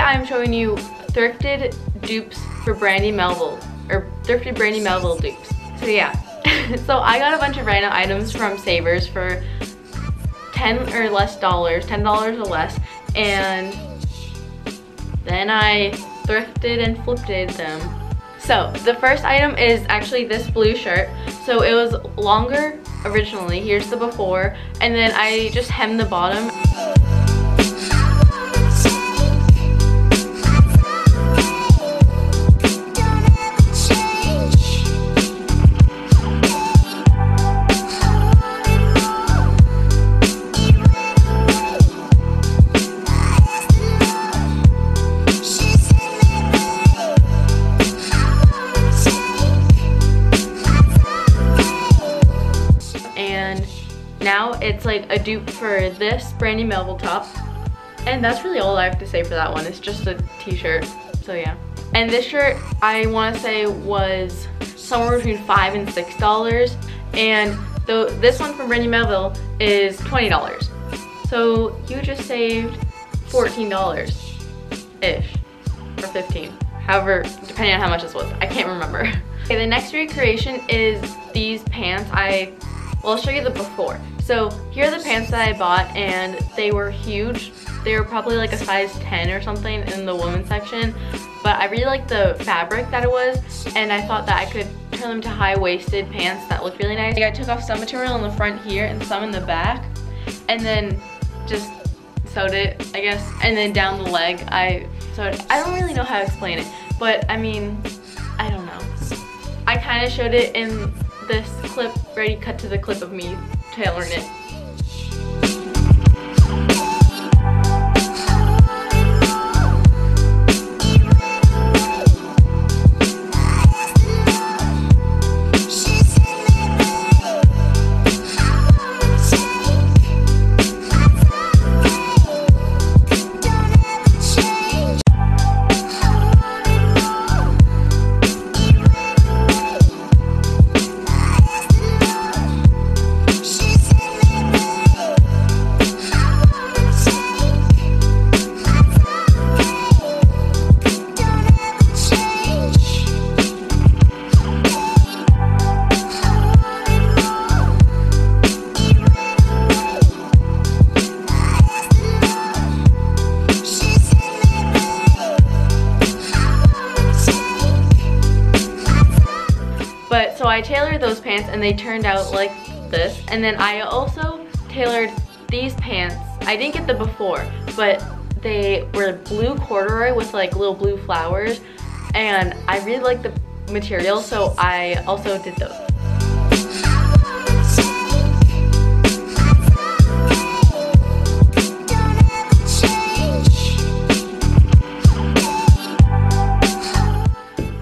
I'm showing you thrifted dupes for Brandy Melville, or thrifted Brandy Melville dupes. So yeah, so I got a bunch of random items from Savers for $10 or less, $10 or less, and then I thrifted and flipped them. So the first item is actually this blue shirt. So it was longer originally, here's the before, and then I just hemmed the bottom. Now it's like a dupe for this Brandy Melville top. And that's really all I have to say for that one. It's just a t-shirt, so yeah. And this shirt, I want to say, was somewhere between $5 and $6. And this one from Brandy Melville is $20. So you just saved $14-ish, or $15. However, depending on how much this was. I can't remember. Okay, the next recreation is these pants. Well, I'll show you the before. So here are the pants that I bought, and they were huge. They were probably like a size 10 or something in the women's section, but I really liked the fabric that it was, and I thought that I could turn them to high-waisted pants that look really nice. I took off some material in the front here and some in the back, and then just sewed it, I guess, and then down the leg I sewed it. I don't really know how to explain it, but I mean, I don't know. I kind of showed it in this clip, ready cut to the clip of me tailoring it. So I tailored those pants and they turned out like this. And then I also tailored these pants. I didn't get the before, but they were blue corduroy with like little blue flowers. And I really liked the material, so I also did those.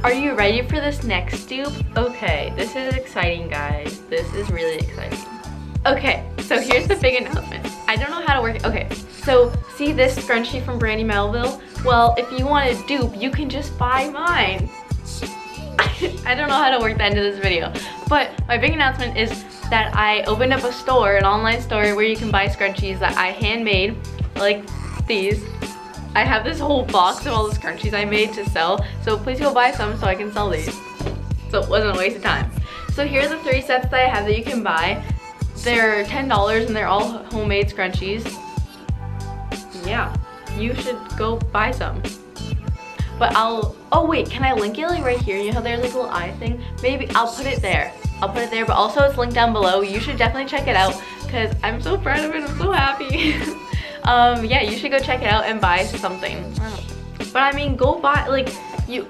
Are you ready for this next dupe? Okay, this is exciting, guys. This is really exciting. Okay, so here's the big announcement. I don't know how to work it. Okay, so see this scrunchie from Brandy Melville? Well, if you want a dupe, you can just buy mine. I don't know how to work the end of this video, but my big announcement is that I opened up a store, an online store where you can buy scrunchies that I handmade, like these. I have this whole box of all the scrunchies I made to sell, so please go buy some so I can sell these. So it wasn't a waste of time. So here are the 3 sets that I have that you can buy. They're $10 and they're all homemade scrunchies. Yeah, you should go buy some. But oh wait, can I link it like right here? You know how there's like a little eye thing? Maybe I'll put it there. I'll put it there, but also it's linked down below. You should definitely check it out because I'm so proud of it, I'm so happy. Yeah, you should go check it out and buy something. But I mean, go buy like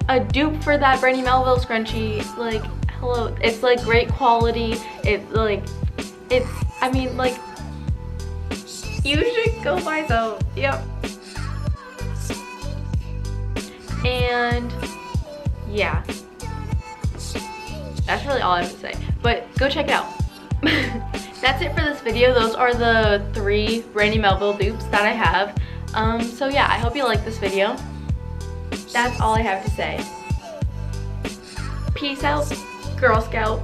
a dupe for that Brandy Melville scrunchie. Like, hello, it's like great quality. I mean, like, you should go buy some. Yep. And yeah, that's really all I have to say. But go check it out. That's it for this video. Those are the 3 Brandy Melville dupes that I have. So yeah, I hope you like this video. That's all I have to say. Peace out, Girl Scout.